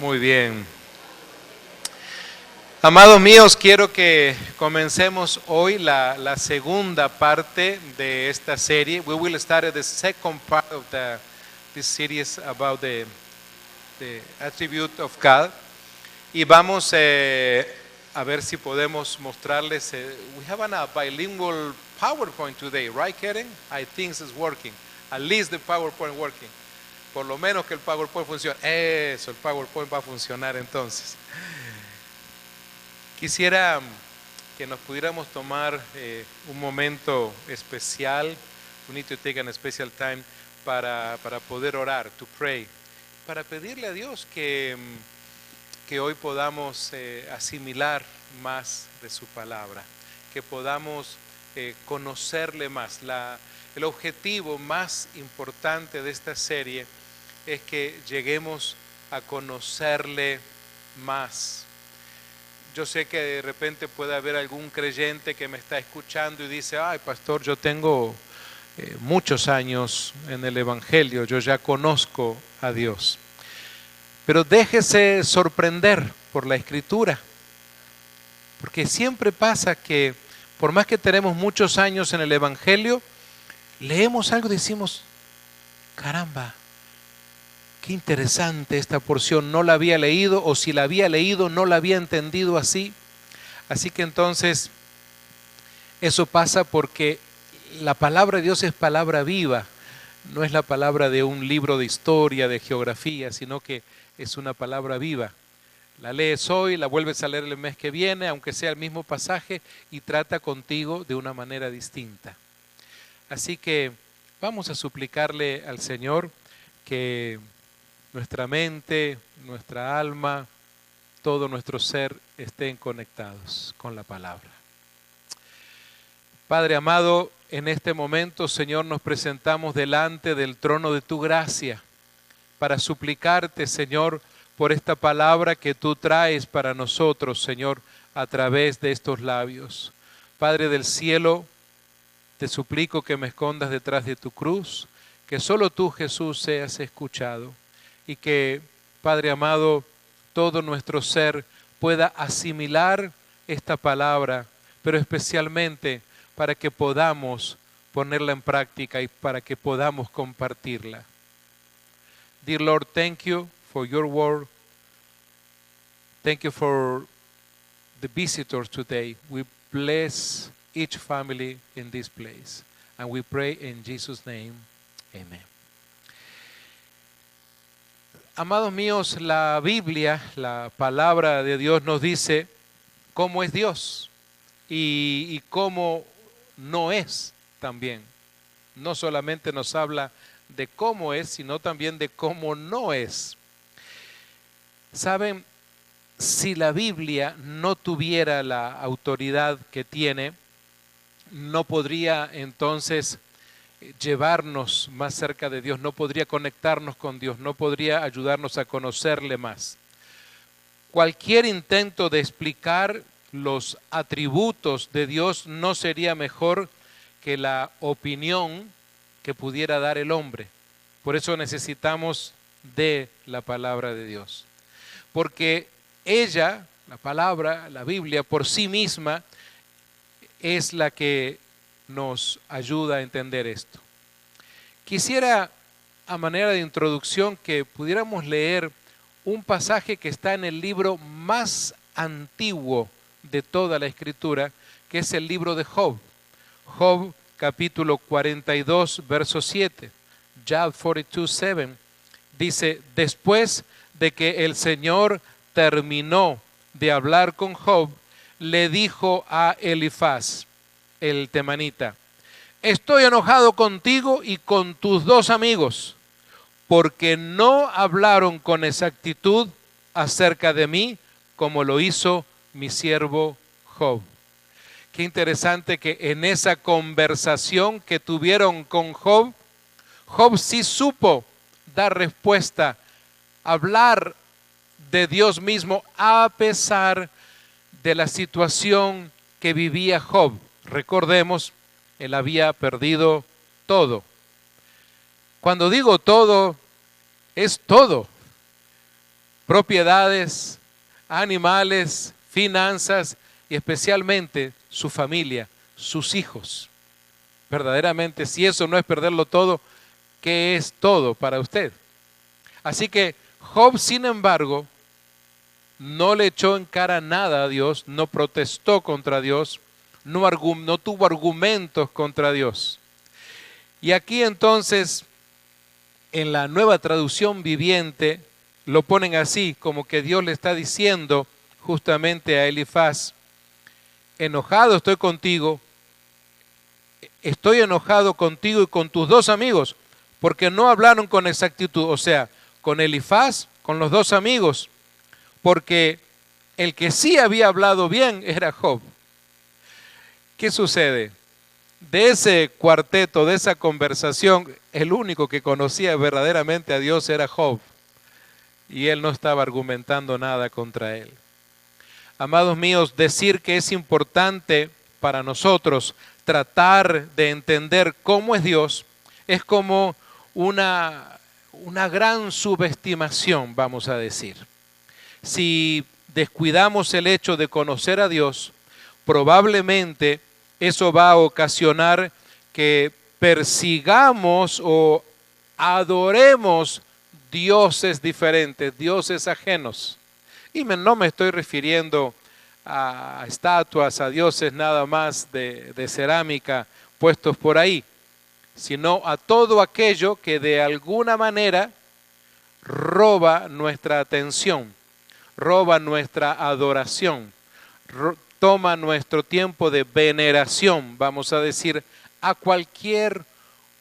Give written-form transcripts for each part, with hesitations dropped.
Muy bien. Amados míos, quiero que comencemos hoy la segunda parte de esta serie. We will start the second part of this series about the attribute of God. Y vamos a ver si podemos mostrarles. We have a bilingual PowerPoint today, right, Karen? I think it's working. At least the PowerPoint working. Por lo menos que el PowerPoint funcione. Eso, el PowerPoint va a funcionar entonces. Quisiera que nos pudiéramos tomar un momento especial. We need to take an special time para poder orar, to pray. Para pedirle a Dios que hoy podamos asimilar más de su palabra. Que podamos conocerle más. El objetivo más importante de esta serie es que lleguemos a conocerle más. Yo sé que de repente puede haber algún creyente que me está escuchando y dice, ay pastor, yo tengo muchos años en el Evangelio, yo ya conozco a Dios. Pero déjese sorprender por la Escritura, porque siempre pasa que por más que tenemos muchos años en el Evangelio, leemos algo y decimos, caramba, qué interesante esta porción, no la había leído, o si la había leído no la había entendido así. Así que entonces eso pasa porque la palabra de Dios es palabra viva, no es la palabra de un libro de historia, de geografía, sino que es una palabra viva. La lees hoy, la vuelves a leer el mes que viene, aunque sea el mismo pasaje, y trata contigo de una manera distinta. Así que vamos a suplicarle al Señor que nuestra mente, nuestra alma, todo nuestro ser estén conectados con la palabra. Padre amado, en este momento, Señor, nos presentamos delante del trono de tu gracia para suplicarte, Señor, por esta palabra que tú traes para nosotros, Señor, a través de estos labios. Padre del cielo, te suplico que me escondas detrás de tu cruz, que solo tú, Jesús, seas escuchado y que, Padre amado, todo nuestro ser pueda asimilar esta palabra, pero especialmente para que podamos ponerla en práctica y para que podamos compartirla. Dear Lord, thank you for your word. Thank you for the visitors today. We bless each family in this place. And we pray in Jesus' name. Amen. Amados míos, la Biblia, la palabra de Dios nos dice cómo es Dios y cómo no es también. No solamente nos habla de cómo es, sino también de cómo no es. Saben, si la Biblia no tuviera la autoridad que tiene, no podría entonces llevarnos más cerca de Dios, no podría conectarnos con Dios, no podría ayudarnos a conocerle más. Cualquier intento de explicar los atributos de Dios no sería mejor que la opinión que pudiera dar el hombre. Por eso necesitamos de la palabra de Dios. Porque ella, la palabra, la Biblia, por sí misma, es la que nos ayuda a entender esto. Quisiera, a manera de introducción, que pudiéramos leer un pasaje que está en el libro más antiguo de toda la Escritura, que es el libro de Job. Job, capítulo 42, verso 7. Job 42:7 dice, después de que el Señor terminó de hablar con Job, le dijo a Elifaz, el temanita, estoy enojado contigo y con tus dos amigos, porque no hablaron con exactitud acerca de mí, como lo hizo mi siervo Job. Qué interesante que en esa conversación que tuvieron con Job, Job sí supo dar respuesta, hablar de Dios mismo a pesar de la situación que vivía Job. Recordemos, él había perdido todo. Cuando digo todo, es todo. propiedades, animales, finanzas y especialmente su familia, sus hijos. Verdaderamente, si eso no es perderlo todo, ¿qué es todo para usted? Así que Job, sin embargo, no le echó en cara nada a Dios, no protestó contra Dios, no tuvo argumentos contra Dios. Y aquí entonces, en la Nueva Traducción Viviente, lo ponen así, como que Dios le está diciendo justamente a Elifaz: enojado estoy contigo, estoy enojado contigo y con tus dos amigos, porque no hablaron con exactitud, o sea, con Elifaz, con los dos amigos, porque el que sí había hablado bien era Job. ¿Qué sucede? De ese cuarteto, de esa conversación, el único que conocía verdaderamente a Dios era Job, y él no estaba argumentando nada contra él. Amados míos, decir que es importante para nosotros tratar de entender cómo es Dios es como una gran subestimación, vamos a decir. Si descuidamos el hecho de conocer a Dios, probablemente eso va a ocasionar que persigamos o adoremos dioses diferentes, dioses ajenos. Y no me estoy refiriendo a estatuas, a dioses nada más de cerámica puestos por ahí, sino a todo aquello que de alguna manera roba nuestra atención, roba nuestra adoración, toma nuestro tiempo de veneración, vamos a decir, a cualquier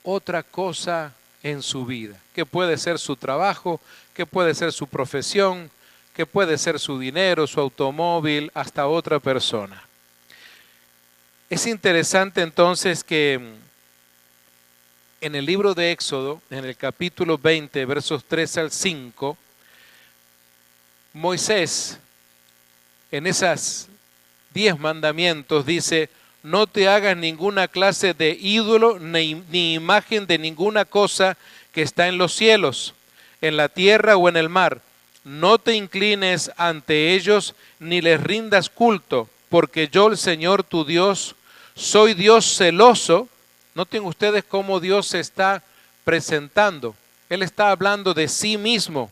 otra cosa en su vida, que puede ser su trabajo, que puede ser su profesión, que puede ser su dinero, su automóvil, hasta otra persona. Es interesante entonces que en el libro de Éxodo, en el capítulo 20, versos 3 al 5, Moisés, en esas 10 mandamientos, dice: no te hagas ninguna clase de ídolo ni imagen de ninguna cosa que está en los cielos, en la tierra o en el mar. No te inclines ante ellos ni les rindas culto, porque yo, el Señor tu Dios, soy Dios celoso. Noten ustedes cómo Dios se está presentando. Él está hablando de sí mismo.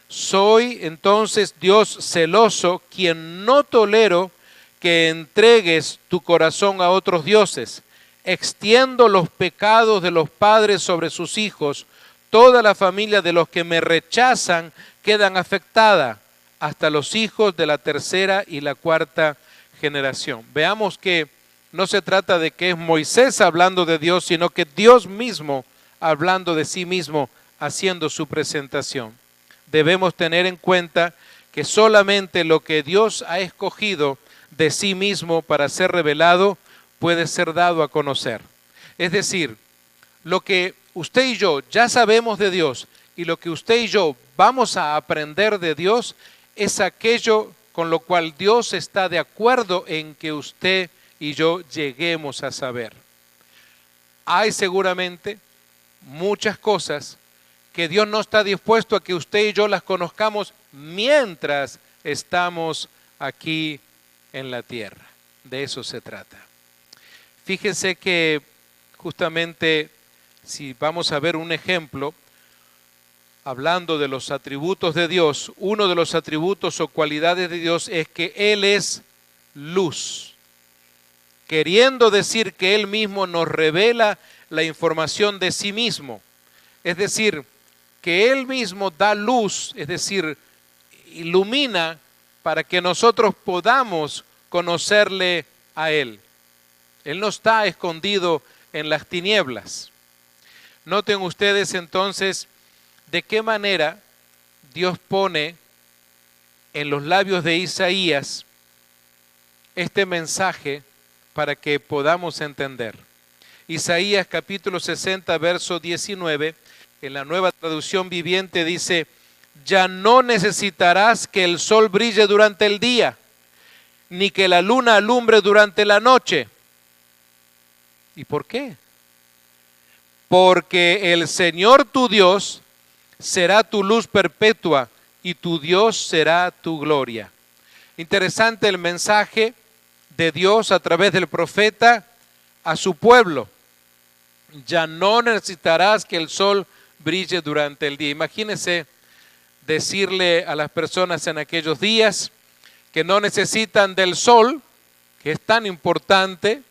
Soy entonces Dios celoso, quien no tolero que entregues tu corazón a otros dioses. Extiendo los pecados de los padres sobre sus hijos. Toda la familia de los que me rechazan quedan afectada, hasta los hijos de la tercera y la cuarta generación. Veamos que no se trata de que es Moisés hablando de Dios, sino que Dios mismo hablando de sí mismo, haciendo su presentación. Debemos tener en cuenta que solamente lo que Dios ha escogido de sí mismo para ser revelado puede ser dado a conocer. Es decir, lo que usted y yo ya sabemos de Dios y lo que usted y yo vamos a aprender de Dios es aquello con lo cual Dios está de acuerdo en que usted y yo lleguemos a saber. Hay seguramente muchas cosas que Dios no está dispuesto a que usted y yo las conozcamos mientras estamos aquí en la tierra. De eso se trata. Fíjense que justamente si vamos a ver un ejemplo, hablando de los atributos de Dios, uno de los atributos o cualidades de Dios es que Él es luz, queriendo decir que Él mismo nos revela la información de sí mismo. Es decir, que Él mismo da luz, es decir, ilumina para que nosotros podamos conocerle a Él. Él no está escondido en las tinieblas. Noten ustedes entonces de qué manera Dios pone en los labios de Isaías este mensaje para que podamos entender. Isaías capítulo 60, verso 19, en la Nueva Traducción Viviente dice: ya no necesitarás que el sol brille durante el día, ni que la luna alumbre durante la noche. ¿Y por qué? Porque el Señor tu Dios será tu luz perpetua y tu Dios será tu gloria. Interesante el mensaje de Dios a través del profeta a su pueblo. Ya no necesitarás que el sol brille durante el día. Imagínense decirle a las personas en aquellos días que no necesitan del sol, que es tan importante,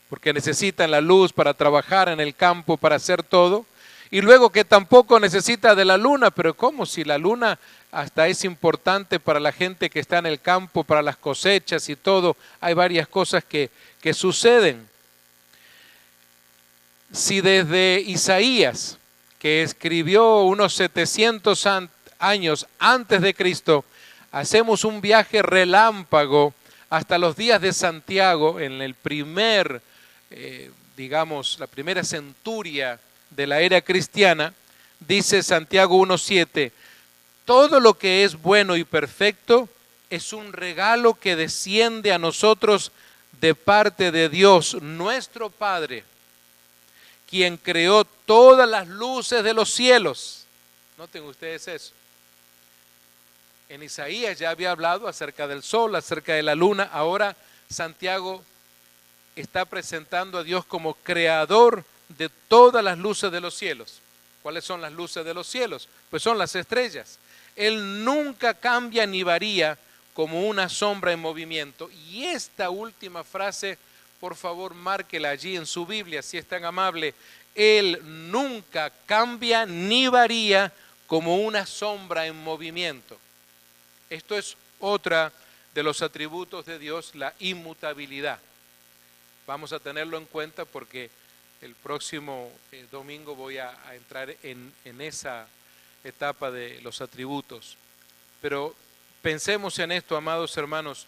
porque necesitan la luz para trabajar en el campo, para hacer todo, y luego que tampoco necesita de la luna. Pero ¿cómo? Si la luna hasta es importante para la gente que está en el campo, para las cosechas y todo, hay varias cosas que suceden. Si desde Isaías, que escribió unos 700 años antes de Cristo, hacemos un viaje relámpago hasta los días de Santiago, en el primer, la primera centuria de la era cristiana, dice Santiago 1:7, todo lo que es bueno y perfecto es un regalo que desciende a nosotros de parte de Dios, nuestro Padre, quien creó todas las luces de los cielos. Noten ustedes eso. En Isaías ya había hablado acerca del sol, acerca de la luna. Ahora Santiago está presentando a Dios como creador de todas las luces de los cielos. ¿Cuáles son las luces de los cielos? Pues son las estrellas. Él nunca cambia ni varía como una sombra en movimiento. Y esta última frase, por favor, márquela allí en su Biblia, si es tan amable. Él nunca cambia ni varía como una sombra en movimiento. Esto es otra de los atributos de Dios, la inmutabilidad. Vamos a tenerlo en cuenta porque el próximo domingo voy a entrar en esa etapa de los atributos. Pero pensemos en esto, amados hermanos,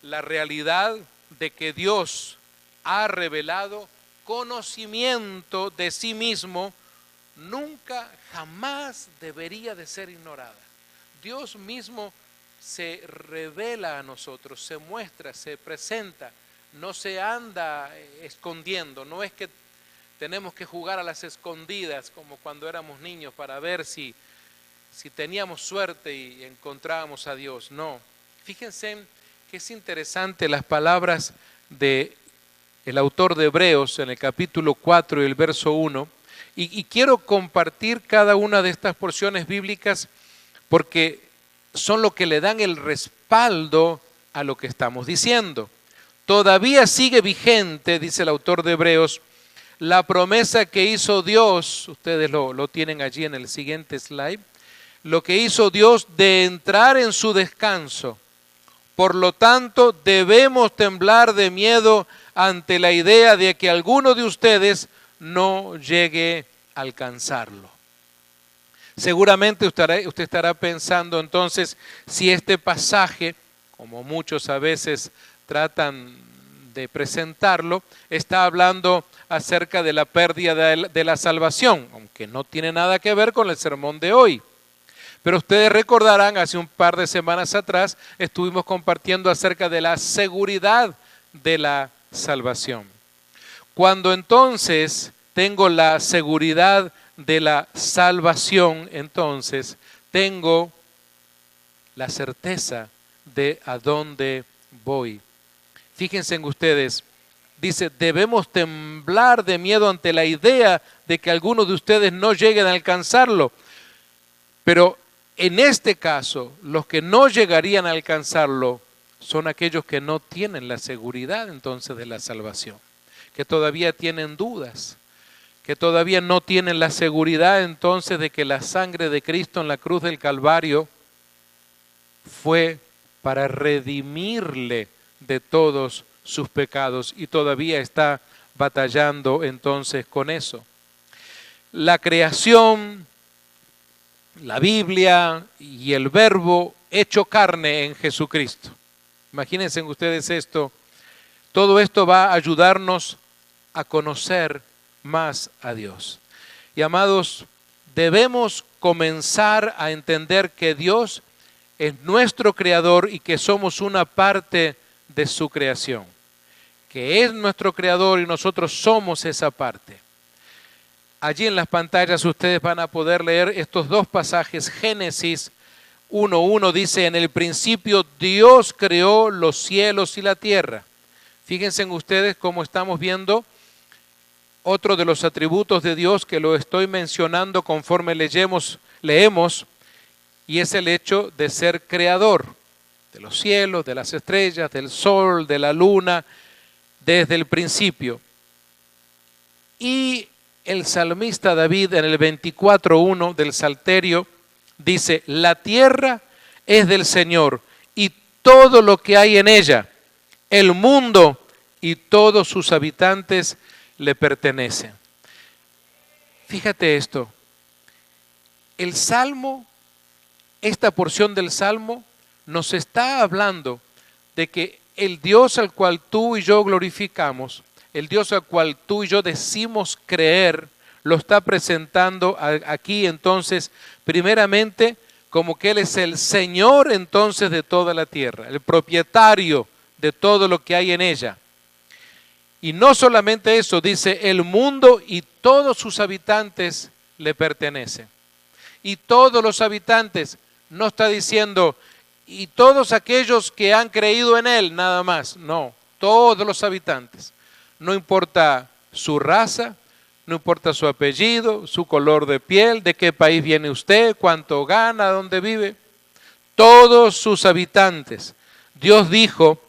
la realidad de que Dios ha revelado conocimiento de sí mismo nunca, jamás debería de ser ignorada. Dios mismo se revela a nosotros, se muestra, se presenta, no se anda escondiendo. No es que tenemos que jugar a las escondidas como cuando éramos niños para ver si teníamos suerte y encontrábamos a Dios. No, fíjense que es interesante las palabras de el autor de Hebreos en el capítulo 4 y el verso 1, y quiero compartir cada una de estas porciones bíblicas porque son lo que le dan el respaldo a lo que estamos diciendo. Todavía sigue vigente, dice el autor de Hebreos, la promesa que hizo Dios, ustedes lo tienen allí en el siguiente slide, lo que hizo Dios de entrar en su descanso. Por lo tanto, debemos temblar de miedo ante la idea de que alguno de ustedes no llegue a alcanzarlo. Seguramente usted estará pensando entonces si este pasaje, como muchos a veces tratan de presentarlo, está hablando acerca de la pérdida de la salvación, aunque no tiene nada que ver con el sermón de hoy. Pero ustedes recordarán, hace un par de semanas atrás estuvimos compartiendo acerca de la seguridad de la salvación. Cuando entonces tengo la seguridad de la salvación, entonces tengo la certeza de a dónde voy. Fíjense en ustedes, dice, debemos temblar de miedo ante la idea de que algunos de ustedes no lleguen a alcanzarlo. Pero en este caso, los que no llegarían a alcanzarlo son aquellos que no tienen la seguridad entonces de la salvación, que todavía tienen dudas, que todavía no tienen la seguridad entonces de que la sangre de Cristo en la cruz del Calvario fue para redimirle de todos sus pecados y todavía está batallando entonces con eso. La creación, la Biblia y el Verbo hecho carne en Jesucristo. Imagínense ustedes esto. Todo esto va a ayudarnos a conocer más a Dios. Y amados, debemos comenzar a entender que Dios es nuestro creador y que somos una parte de su creación. Que es nuestro creador y nosotros somos esa parte. Allí en las pantallas ustedes van a poder leer estos dos pasajes, Génesis 1:1 dice, en el principio Dios creó los cielos y la tierra. Fíjense en ustedes cómo estamos viendo otro de los atributos de Dios que lo estoy mencionando conforme leemos, y es el hecho de ser creador de los cielos, de las estrellas, del sol, de la luna, desde el principio. Y el salmista David en el 24:1 del Salterio dice, la tierra es del Señor y todo lo que hay en ella, el mundo y todos sus habitantes le pertenecen. Fíjate esto, el Salmo, esta porción del Salmo nos está hablando de que el Dios al cual tú y yo glorificamos, el Dios al cual tú y yo decimos creer, lo está presentando aquí entonces, primeramente, como que Él es el Señor entonces de toda la tierra, el propietario de todo lo que hay en ella. Y no solamente eso, dice, el mundo y todos sus habitantes le pertenecen. Y todos los habitantes, no está diciendo, y todos aquellos que han creído en Él, nada más. No, todos los habitantes. No importa su raza, no importa su apellido, su color de piel, de qué país viene usted, cuánto gana, dónde vive. Todos sus habitantes. Dios dijo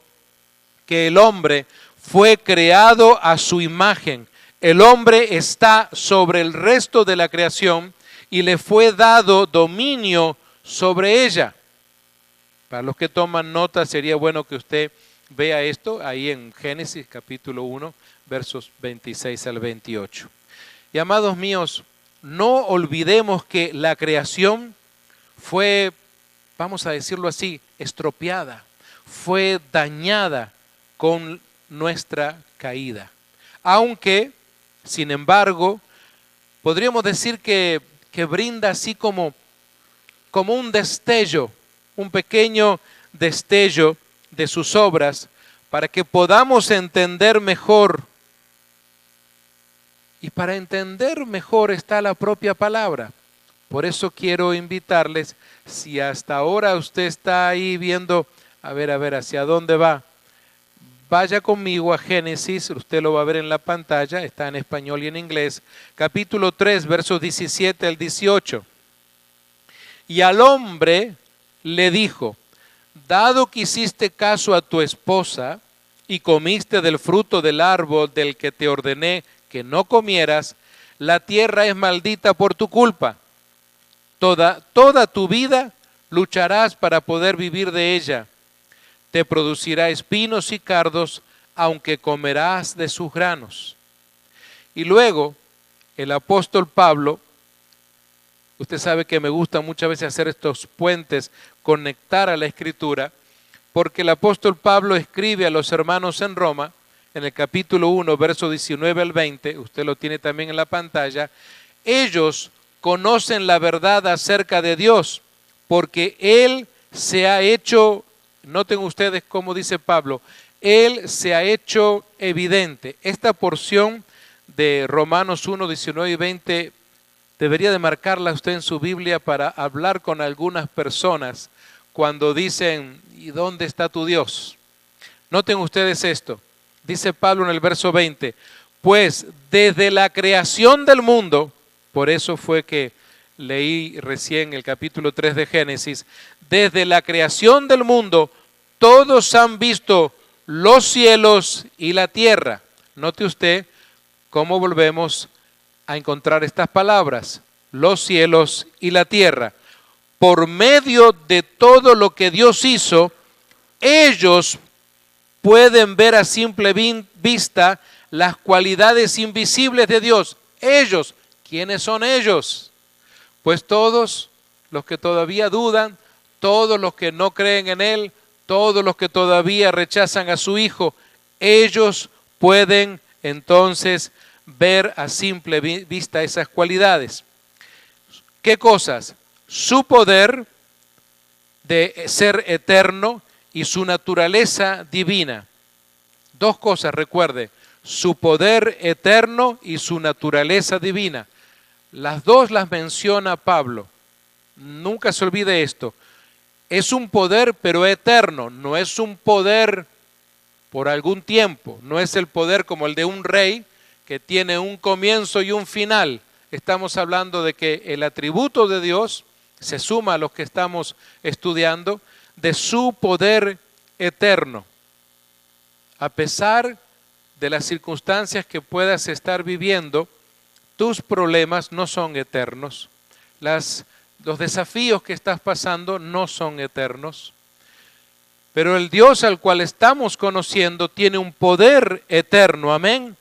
que el hombre fue creado a su imagen. El hombre está sobre el resto de la creación y le fue dado dominio sobre ella. Para los que toman nota, sería bueno que usted vea esto ahí en Génesis capítulo 1, versos 26 al 28. Y amados míos, no olvidemos que la creación fue, vamos a decirlo así, estropeada, fue dañada con nuestra caída. Aunque, sin embargo, podríamos decir que brinda así como un destello, un pequeño destello de sus obras para que podamos entender mejor. Y para entender mejor está la propia palabra. Por eso quiero invitarles, si hasta ahora usted está ahí viendo, a ver, ¿hacia dónde va? Vaya conmigo a Génesis, usted lo va a ver en la pantalla, está en español y en inglés, capítulo 3, versos 17 al 18. Y al hombre le dijo, dado que hiciste caso a tu esposa y comiste del fruto del árbol del que te ordené que no comieras, la tierra es maldita por tu culpa. Toda tu vida lucharás para poder vivir de ella. Te producirá espinos y cardos, aunque comerás de sus granos. Y luego, el apóstol Pablo, usted sabe que me gusta muchas veces hacer estos puentes, conectar a la Escritura, porque el apóstol Pablo escribe a los hermanos en Roma, en el capítulo 1, verso 19 al 20, usted lo tiene también en la pantalla, ellos conocen la verdad acerca de Dios, porque Él se ha hecho, noten ustedes cómo dice Pablo, Él se ha hecho evidente. Esta porción de Romanos 1, 19 y 20 debería de marcarla usted en su Biblia para hablar con algunas personas cuando dicen, ¿y dónde está tu Dios? Noten ustedes esto, dice Pablo en el verso 20, pues desde la creación del mundo, por eso fue que leí recién el capítulo 3 de Génesis, desde la creación del mundo, todos han visto los cielos y la tierra. Note usted cómo volvemos a encontrar estas palabras, los cielos y la tierra. Por medio de todo lo que Dios hizo, ellos pueden ver a simple vista las cualidades invisibles de Dios. Ellos, ¿quiénes son ellos? Pues todos los que todavía dudan, todos los que no creen en Él, todos los que todavía rechazan a su Hijo, ellos pueden entonces ver a simple vista esas cualidades. ¿Qué cosas? Su poder de ser eterno y su naturaleza divina. Dos cosas, recuerde, su poder eterno y su naturaleza divina. Las dos las menciona Pablo. Nunca se olvide esto. Es un poder, pero eterno. No es un poder por algún tiempo. No es el poder como el de un rey que tiene un comienzo y un final. Estamos hablando de que el atributo de Dios se suma a los que estamos estudiando, de su poder eterno. A pesar de las circunstancias que puedas estar viviendo, tus problemas no son eternos. Los desafíos que estás pasando no son eternos. Pero el Dios al cual estamos conociendo tiene un poder eterno, amén.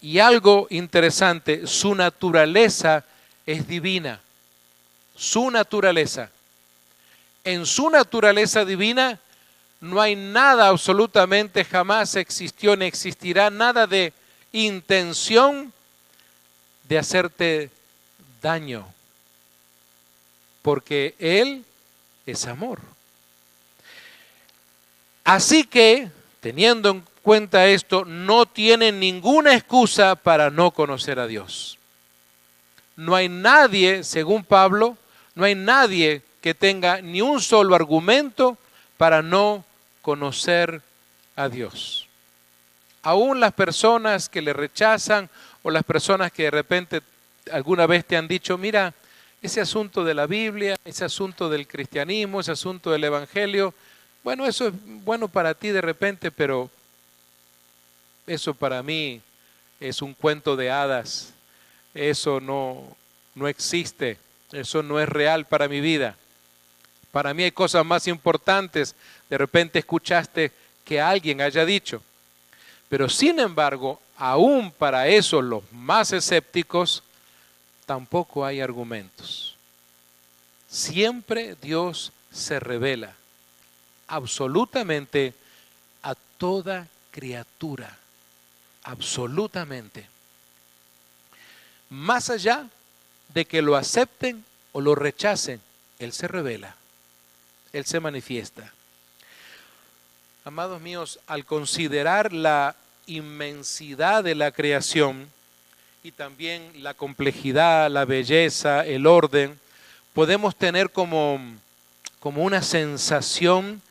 Y algo interesante, su naturaleza es divina. Su naturaleza. En su naturaleza divina no hay nada, absolutamente jamás existió ni existirá nada de intención de hacerte daño. Porque Él es amor. Así que, teniendo en cuenta esto, no tienen ninguna excusa para no conocer a Dios. No hay nadie, según Pablo, no hay nadie que tenga ni un solo argumento para no conocer a Dios. Aún las personas que le rechazan o las personas que de repente alguna vez te han dicho, mira, ese asunto de la Biblia, ese asunto del cristianismo, ese asunto del evangelio, bueno, eso es bueno para ti de repente, pero eso para mí es un cuento de hadas. Eso no existe. Eso no es real para mi vida. Para mí hay cosas más importantes. De repente escuchaste que alguien haya dicho. Pero sin embargo, aún para eso los más escépticos, tampoco hay argumentos. Siempre Dios se revela absolutamente a toda criatura, absolutamente. Más allá de que lo acepten o lo rechacen, Él se revela, Él se manifiesta. Amados míos, al considerar la inmensidad de la creación y también la complejidad, la belleza, el orden, podemos tener como una sensación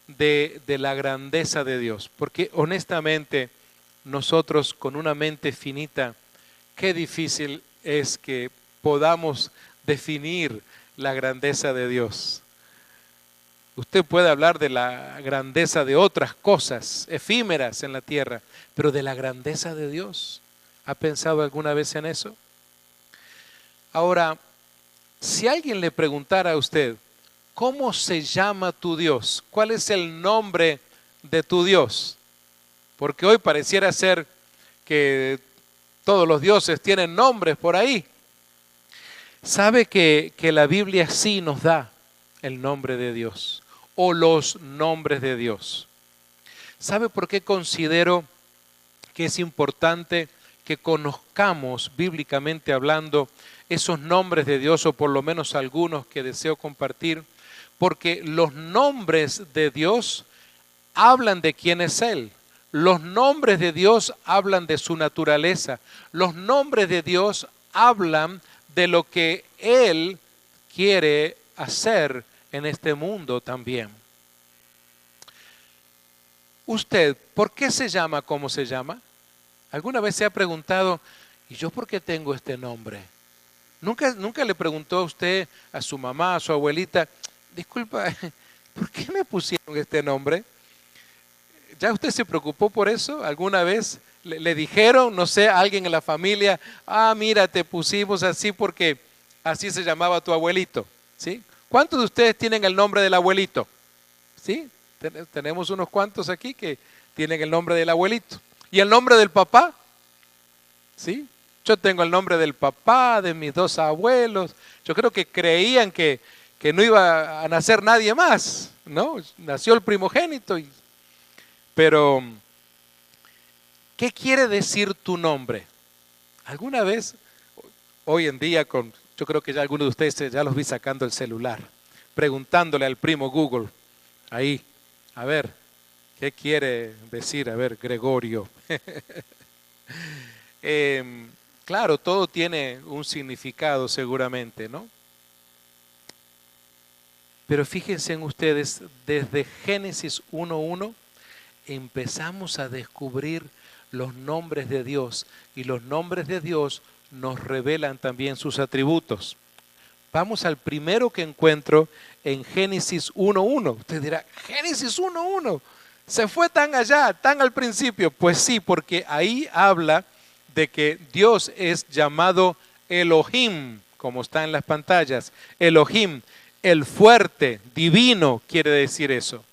de la grandeza de Dios. Porque honestamente, nosotros con una mente finita, qué difícil es que podamos definir la grandeza de Dios. Usted puede hablar de la grandeza de otras cosas efímeras en la tierra, pero de la grandeza de Dios, ¿ha pensado alguna vez en eso? Ahora, si alguien le preguntara a usted, ¿cómo se llama tu Dios? ¿Cuál es el nombre de tu Dios? Porque hoy pareciera ser que todos los dioses tienen nombres por ahí. ¿Sabe que la Biblia sí nos da el nombre de Dios o los nombres de Dios? ¿Sabe por qué considero que es importante que conozcamos bíblicamente hablando esos nombres de Dios, o por lo menos algunos que deseo compartir? Porque los nombres de Dios hablan de quién es Él. Los nombres de Dios hablan de su naturaleza. Los nombres de Dios hablan de lo que Él quiere hacer en este mundo también. Usted, ¿por qué se llama como se llama? ¿Alguna vez se ha preguntado, ¿y yo por qué tengo este nombre? ¿Nunca le preguntó a usted, a su mamá, a su abuelita, disculpa, ¿por qué me pusieron este nombre? ¿Ya usted se preocupó por eso? ¿Alguna vez le dijeron, no sé, a alguien en la familia, mira, te pusimos así porque así se llamaba tu abuelito? ¿Sí? ¿Cuántos de ustedes tienen el nombre del abuelito? ¿Sí? Tenemos unos cuantos aquí que tienen el nombre del abuelito. ¿Y el nombre del papá? ¿Sí? Yo tengo el nombre del papá, de mis dos abuelos. Yo creo que creían que no iba a nacer nadie más, ¿no? Nació el primogénito. Pero, ¿qué quiere decir tu nombre? ¿Alguna vez, hoy en día, yo creo que ya algunos de ustedes ya los vi sacando el celular, preguntándole al primo Google, ahí, a ver, ¿qué quiere decir? A ver, Gregorio. Claro, todo tiene un significado seguramente, ¿no? Pero fíjense en ustedes, desde Génesis 1:1 empezamos a descubrir los nombres de Dios y los nombres de Dios nos revelan también sus atributos. Vamos al primero que encuentro en Génesis 1:1. Usted dirá, Génesis 1:1, se fue tan allá, tan al principio. Pues sí, porque ahí habla de que Dios es llamado Elohim, como está en las pantallas. Elohim, el fuerte, divino, quiere decir eso.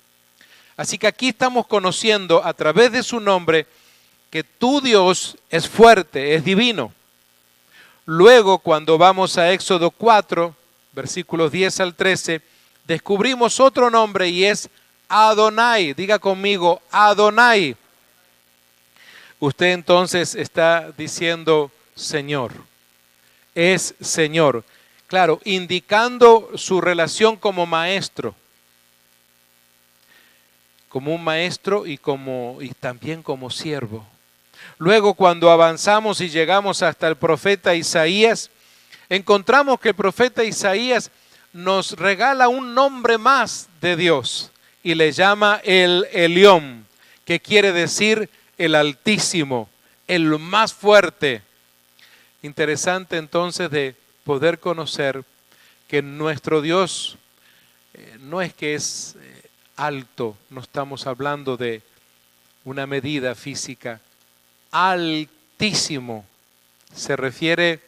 Así que aquí estamos conociendo a través de su nombre que tu Dios es fuerte, es divino. Luego, cuando vamos a Éxodo 4, versículos 10 al 13, descubrimos otro nombre y es Adonai. Diga conmigo, Adonai. Usted entonces está diciendo Señor. Es Señor. Claro, indicando su relación como maestro. Como un maestro y también como siervo. Luego, cuando avanzamos y llegamos hasta el profeta Isaías, encontramos que el profeta Isaías nos regala un nombre más de Dios y le llama el Elión, que quiere decir el Altísimo, el más fuerte. Interesante entonces de poder conocer que nuestro Dios no es que es alto, no estamos hablando de una medida física. Altísimo se refiere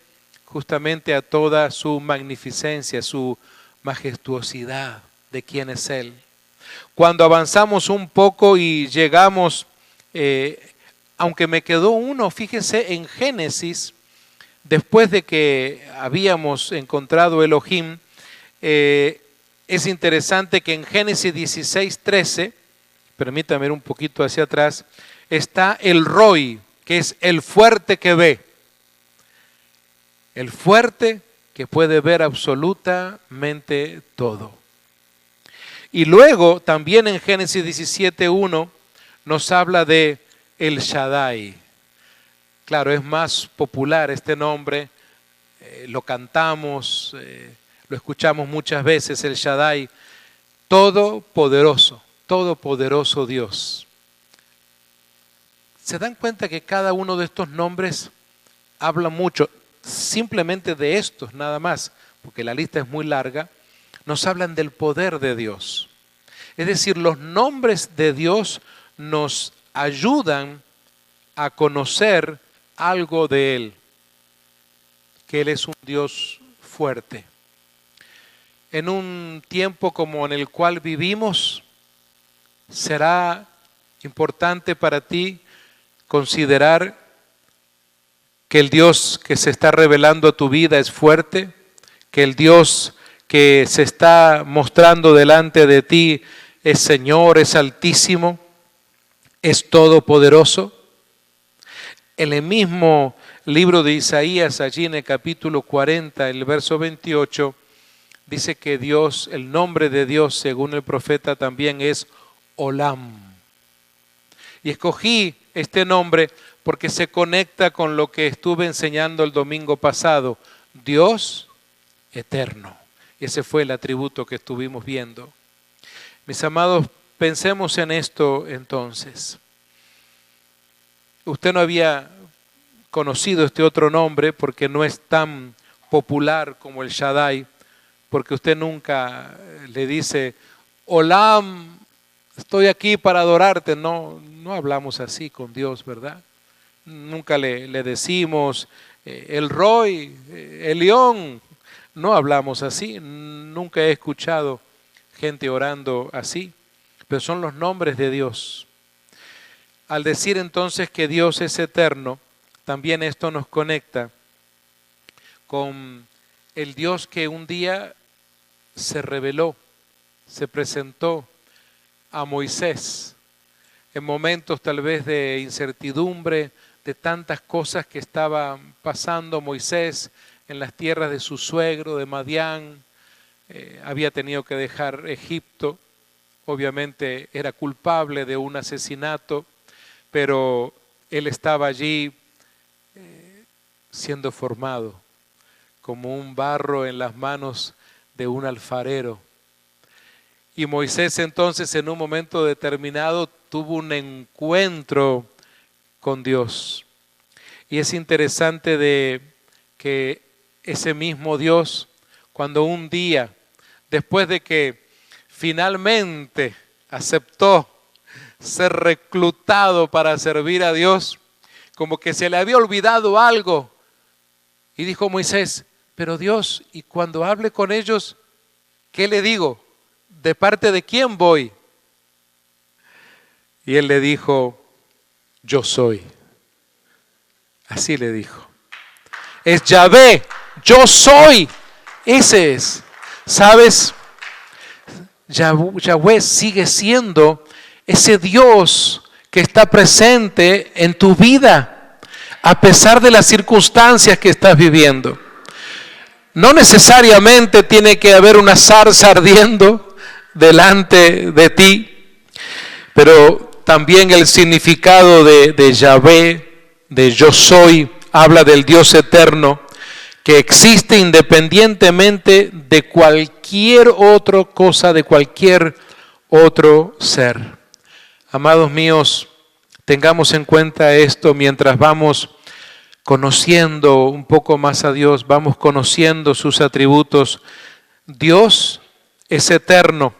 justamente a toda su magnificencia, su majestuosidad de quién es Él. Cuando avanzamos un poco y llegamos, aunque me quedó uno, fíjese en Génesis, después de que habíamos encontrado Elohim, es interesante que en Génesis 16:13, permítame ir un poquito hacia atrás, está el Roi, que es el fuerte que ve. El fuerte que puede ver absolutamente todo. Y luego también en Génesis 17:1 nos habla de El Shaddai. Claro, es más popular este nombre, lo cantamos, lo escuchamos muchas veces, El Shaddai, todopoderoso Dios. ¿Se dan cuenta que cada uno de estos nombres habla mucho? Simplemente de estos nada más, porque la lista es muy larga, nos hablan del poder de Dios. Es decir, los nombres de Dios nos ayudan a conocer algo de Él, que Él es un Dios fuerte. En un tiempo como en el cual vivimos, será importante para ti considerar que el Dios que se está revelando a tu vida es fuerte, que el Dios que se está mostrando delante de ti es Señor, es altísimo, es todopoderoso. En el mismo libro de Isaías, allí en el capítulo 40, el verso 28, dice que Dios, el nombre de Dios, según el profeta, también es Olam. Y escogí este nombre porque se conecta con lo que estuve enseñando el domingo pasado, Dios eterno. Ese fue el atributo que estuvimos viendo. Mis amados, pensemos en esto entonces. Usted no había conocido este otro nombre porque no es tan popular como el Shaddai, porque usted nunca le dice, Olam, estoy aquí para adorarte. No hablamos así con Dios, ¿verdad? Nunca le decimos, el Roy, el León. No hablamos así. Nunca he escuchado gente orando así. Pero son los nombres de Dios. Al decir entonces que Dios es eterno, también esto nos conecta con el Dios que un día se reveló, se presentó a Moisés en momentos tal vez de incertidumbre, de tantas cosas que estaban pasando. Moisés en las tierras de su suegro, de Madián, había tenido que dejar Egipto, obviamente era culpable de un asesinato, pero él estaba allí siendo formado como un barro en las manos de un alfarero. Y Moisés entonces en un momento determinado tuvo un encuentro con Dios. Y es interesante de que ese mismo Dios, cuando un día, después de que finalmente aceptó ser reclutado para servir a Dios, como que se le había olvidado algo. Y dijo Moisés, pero Dios, y cuando hable con ellos, ¿qué le digo? ¿De parte de quién voy? Y él le dijo, yo soy. Así le dijo. Es Yahvé, yo soy. Ese es. ¿Sabes? Yahvé sigue siendo ese Dios que está presente en tu vida, a pesar de las circunstancias que estás viviendo. No necesariamente tiene que haber una zarza ardiendo delante de ti, pero también el significado de Yahvé, de yo soy, habla del Dios eterno, que existe independientemente de cualquier otra cosa, de cualquier otro ser. Amados míos, tengamos en cuenta esto mientras vamos conociendo un poco más a Dios, vamos conociendo sus atributos. Dios es eterno,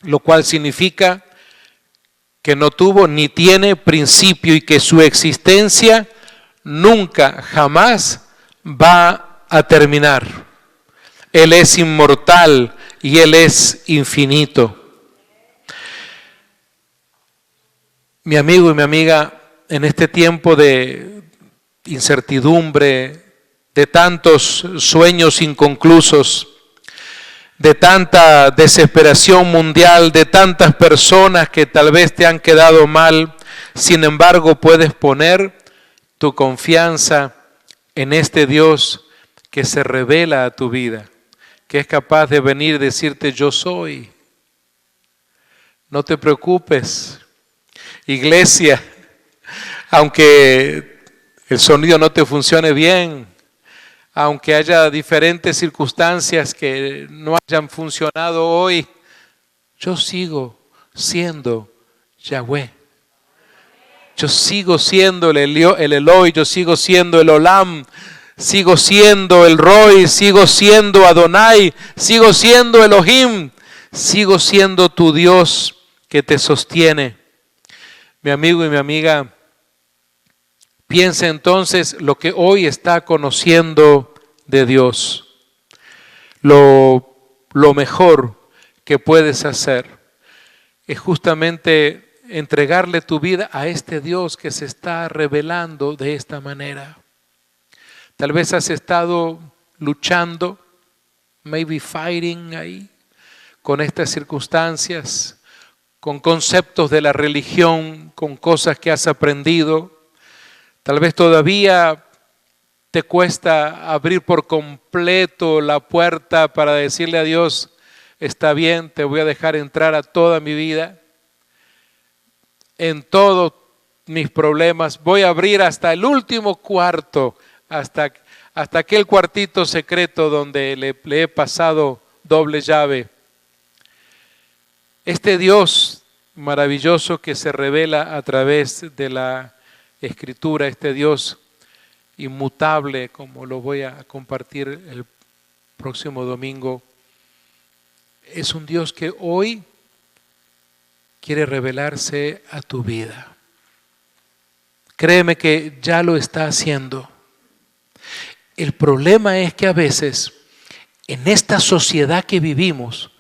lo cual significa que no tuvo ni tiene principio y que su existencia nunca, jamás va a terminar. Él es inmortal y Él es infinito. Mi amigo y mi amiga, en este tiempo de incertidumbre, de tantos sueños inconclusos, de tanta desesperación mundial, de tantas personas que tal vez te han quedado mal, sin embargo puedes poner tu confianza en este Dios que se revela a tu vida, que es capaz de venir y decirte yo soy. No te preocupes, iglesia, aunque el sonido no te funcione bien, aunque haya diferentes circunstancias que no hayan funcionado hoy, yo sigo siendo Yahvé. Yo sigo siendo el Eloi, yo sigo siendo el Olam, sigo siendo el Roi, sigo siendo Adonai, sigo siendo Elohim, sigo siendo tu Dios que te sostiene. Mi amigo y mi amiga, piensa entonces lo que hoy está conociendo de Dios. Lo mejor que puedes hacer es justamente entregarle tu vida a este Dios que se está revelando de esta manera. Tal vez has estado luchando, maybe fighting ahí, con estas circunstancias, con conceptos de la religión, con cosas que has aprendido. Tal vez todavía te cuesta abrir por completo la puerta para decirle a Dios, está bien, te voy a dejar entrar a toda mi vida, en todos mis problemas, voy a abrir hasta el último cuarto, hasta aquel cuartito secreto donde le he pasado doble llave. Este Dios maravilloso que se revela a través de la Escritura, este Dios inmutable, como lo voy a compartir el próximo domingo, es un Dios que hoy quiere revelarse a tu vida. Créeme que ya lo está haciendo. El problema es que a veces, en esta sociedad que vivimos,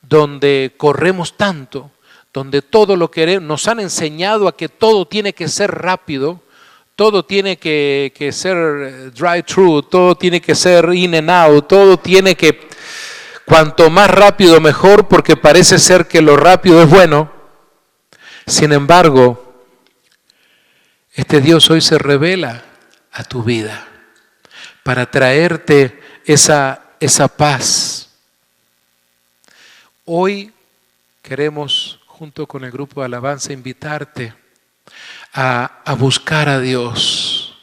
donde corremos tanto, donde todo lo queremos, nos han enseñado a que todo tiene que ser rápido, todo tiene que ser drive-thru, todo tiene que ser in and out, todo tiene que, cuanto más rápido mejor, porque parece ser que lo rápido es bueno. Sin embargo, este Dios hoy se revela a tu vida para traerte esa paz. Hoy queremos, junto con el grupo de alabanza, invitarte a buscar a Dios,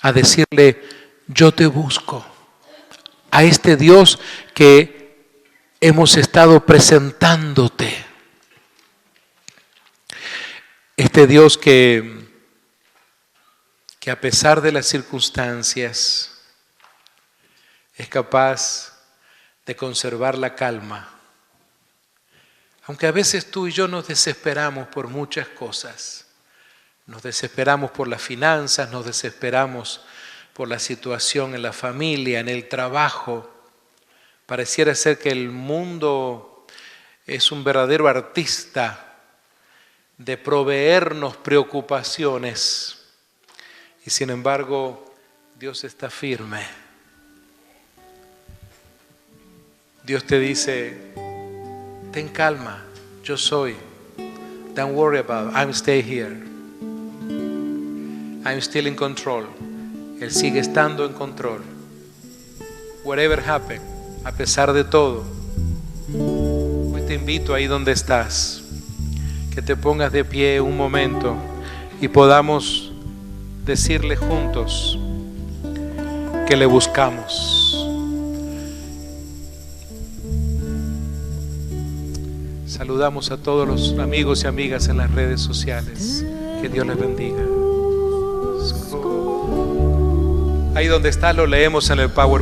a decirle, yo te busco, a este Dios que hemos estado presentándote. Este Dios que a pesar de las circunstancias es capaz de conservar la calma. Aunque a veces tú y yo nos desesperamos por muchas cosas. Nos desesperamos por las finanzas, nos desesperamos por la situación en la familia, en el trabajo. Pareciera ser que el mundo es un verdadero artista de proveernos preocupaciones. Y sin embargo, Dios está firme. Dios te dice, ten calma, yo soy. Don't worry about it, I'm stay here. I'm still in control. Él sigue estando en control. Whatever happen, a pesar de todo. Hoy te invito ahí donde estás, que te pongas de pie un momento y podamos decirle juntos que le buscamos. Saludamos a todos los amigos y amigas en las redes sociales. Que Dios les bendiga. Ahí donde está lo leemos en el PowerPoint.